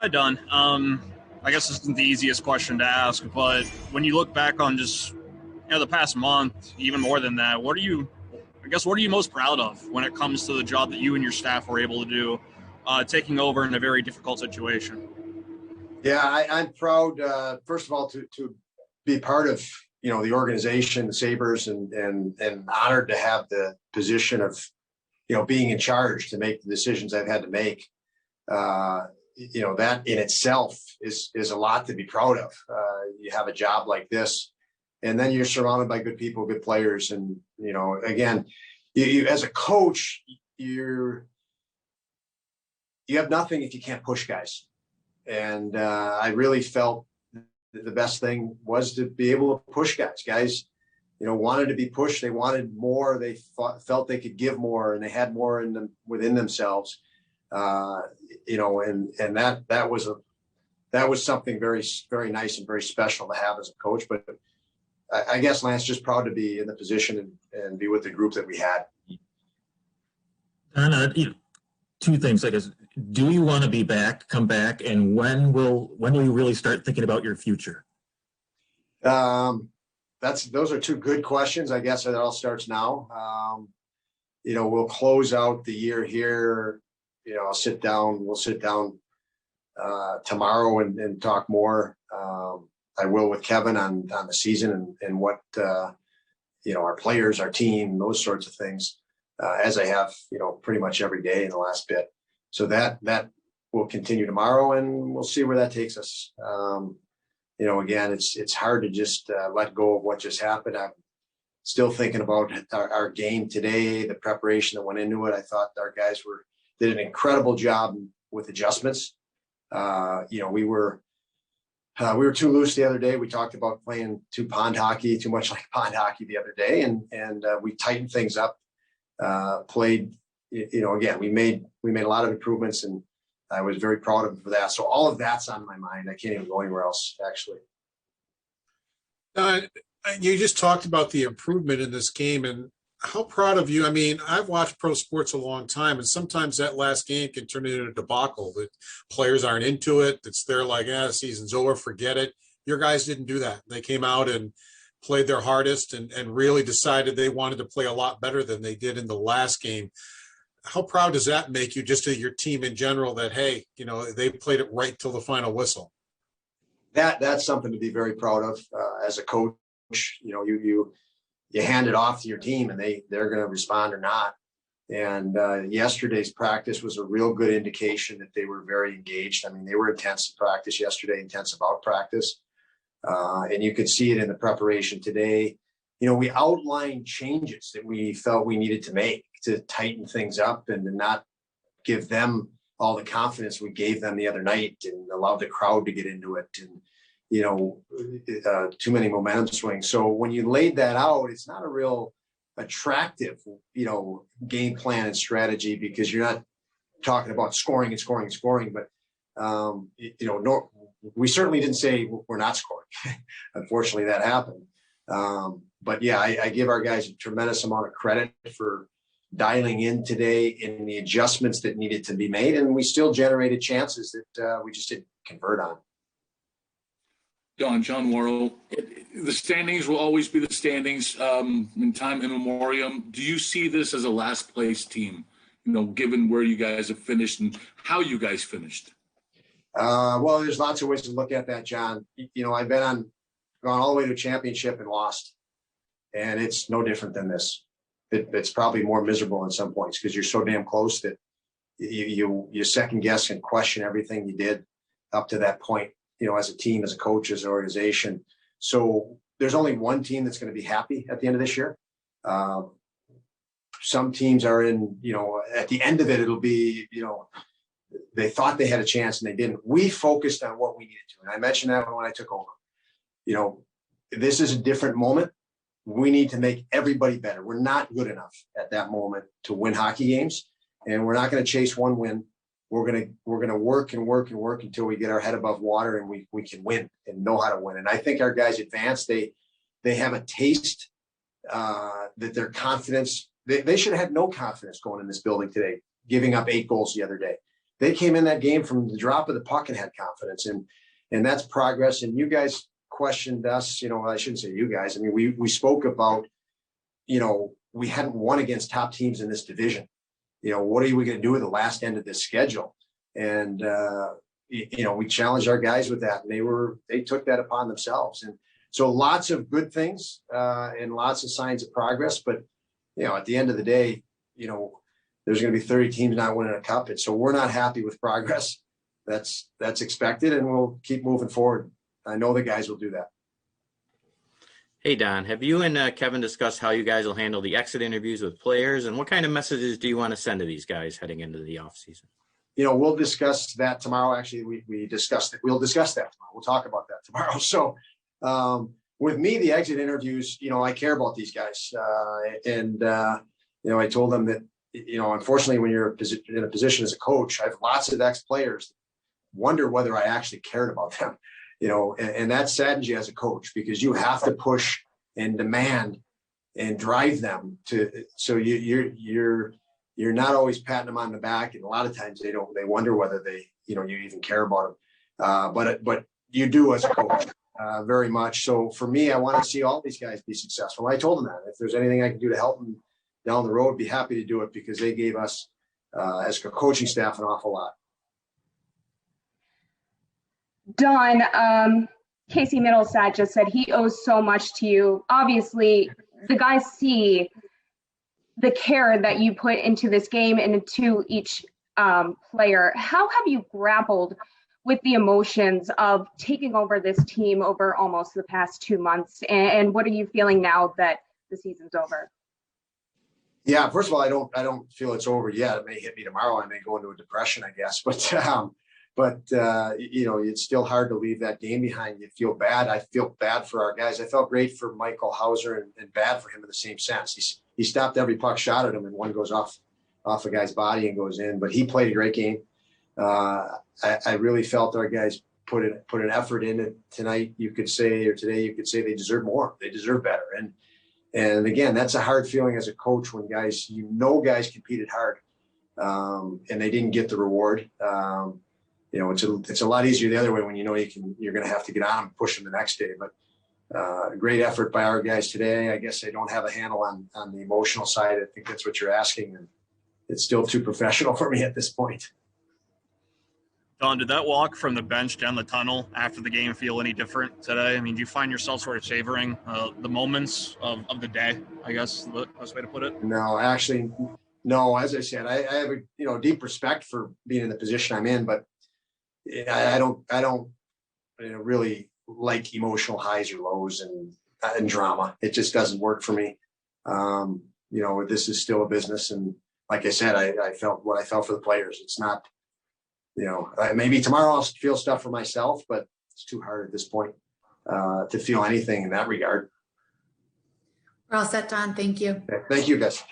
Hi, Don. I guess this isn't the easiest question to ask, but when you look back on just the past month, even more than that, what are you most proud of when it comes to the job that you and your staff were able to do, taking over in a very difficult situation? Yeah, I'm proud, first of all, to be part of, the organization, the Sabres, and honored to have the position of, being in charge to make the decisions I've had to make. That in itself is a lot to be proud of. You have a job like this, and then you're surrounded by good people, good players. And, again, you as a coach, you have nothing if you can't push guys. And I really felt the best thing was to be able to push guys. Guys, wanted to be pushed. They wanted more. They felt they could give more, and they had more within themselves. And that was something very, very nice and very special to have as a coach. But I guess, Lance, just proud to be in the position and be with the group that we had. And two things, I guess. Do you want to come back, and when will you really start thinking about your future? Those are two good questions. I guess it all starts now. We'll close out the year here. We'll sit down tomorrow and talk more. I will with Kevin on the season and what, our players, our team, those sorts of things, as I have, pretty much every day in the last bit. So that will continue tomorrow, and we'll see where that takes us. Again, it's hard to just let go of what just happened. I'm still thinking about our game today, the preparation that went into it. I thought our guys did an incredible job with adjustments. We were too loose the other day. We talked about playing too much like pond hockey the other day, and we tightened things up. Played, again, we made a lot of improvements, and I was very proud of them for that. So all of that's on my mind. I can't even go anywhere else, actually. You just talked about the improvement in this game, and how proud of you. I mean, I've watched pro sports a long time, and sometimes that last game can turn into a debacle. The players aren't into it. They're like, the season's over, forget it. Your guys didn't do that. They came out and played their hardest and really decided they wanted to play a lot better than they did in the last game. How proud does that make you, just to your team in general, that, hey, they played it right till the final whistle? That's something to be very proud of as a coach. You hand it off to your team, and they're going to respond or not. And yesterday's practice was a real good indication that they were very engaged. I mean, they were intense in practice yesterday, intense about practice. And you could see it in the preparation today. We outlined changes that we felt we needed to make to tighten things up and to not give them all the confidence we gave them the other night, and allow the crowd to get into it, and too many momentum swings. So when you laid that out, it's not a real attractive game plan and strategy, because you're not talking about scoring and scoring and scoring. But we certainly didn't say we're not scoring. Unfortunately, that happened. But yeah, I give our guys a tremendous amount of credit for dialing in today and the adjustments that needed to be made, and we still generated chances that we just didn't convert on. John Worrell, the standings will always be the standings in time immemorial. Do you see this as a last place team, given where you guys have finished and how you guys finished? Well, there's lots of ways to look at that, John. I've gone all the way to a championship and lost, and it's no different than this. It's probably more miserable in some points, because you're so damn close that you second guess and question everything you did up to that point, as a team, as a coach, as an organization. So there's only one team that's going to be happy at the end of this year. Some teams are in, at the end of it, it'll be, they thought they had a chance and they didn't. We focused on what we needed to. And I mentioned that when I took over. This is a different moment. We need to make everybody better. We're not good enough at that moment to win hockey games, and we're not going to chase one win. We're going to work and work and work until we get our head above water and we can win and know how to win. And I think our guys advance. They have a taste that their confidence. They should have had no confidence going in this building today, giving up 8 goals the other day. they came in that game from the drop of the puck and had confidence, and that's progress. And you guys questioned us, I shouldn't say you guys. I mean, we spoke about, we hadn't won against top teams in this division. What are we going to do with the last end of this schedule? And, we challenged our guys with that, and they took that upon themselves. And so lots of good things and lots of signs of progress. But, at the end of the day, there's going to be 30 teams not winning a cup. And so we're not happy with progress. That's expected, and we'll keep moving forward. I know the guys will do that. Hey, Don, have you and Kevin discussed how you guys will handle the exit interviews with players, and what kind of messages do you want to send to these guys heading into the offseason? We'll discuss that tomorrow. Actually, we discussed it. We'll discuss that tomorrow. We'll talk about that tomorrow. So with me, the exit interviews, I care about these guys. I told them that, unfortunately, when you're in a position as a coach, I have lots of ex-players wonder whether I actually cared about them. And that saddens you as a coach, because you have to push and demand and drive them so you're not always patting them on the back. And a lot of times they wonder whether you even care about them. But you do as a coach, very much. So for me, I want to see all these guys be successful. I told them that if there's anything I can do to help them down the road, be happy to do it, because they gave us, as a coaching staff, an awful lot. Don, Casey Middlestat just said he owes so much to you. Obviously, the guys see the care that you put into this game and into each player. How have you grappled with the emotions of taking over this team over almost the past 2 months? And what are you feeling now that the season's over? Yeah, first of all, I don't feel it's over yet. It may hit me tomorrow. I may go into a depression, I guess. But it's still hard to leave that game behind. You feel bad. I feel bad for our guys. I felt great for Michael Hauser and bad for him in the same sense. He stopped every puck shot at him, and one goes off a guy's body and goes in. But he played a great game. I really felt our guys put an effort in it tonight. You could say, or today, you could say they deserve more. They deserve better. And again, that's a hard feeling as a coach when guys competed hard and they didn't get the reward. It's a lot easier the other way when you're going to have to get on and push them the next day. But great effort by our guys today. I guess I don't have a handle on the emotional side. I think that's what you're asking, and it's still too professional for me at this point. Don, did that walk from the bench down the tunnel after the game feel any different today? I mean, do you find yourself sort of savoring the moments of the day, I guess is the best way to put it? No, actually, no. As I said, I have a deep respect for being in the position I'm in, but I don't really like emotional highs or lows and drama. It just doesn't work for me. This is still a business, and like I said, I felt what I felt for the players. It's not, maybe tomorrow I'll feel stuff for myself, but it's too hard at this point to feel anything in that regard. We're all set, Don. Thank you. Okay. Thank you, guys.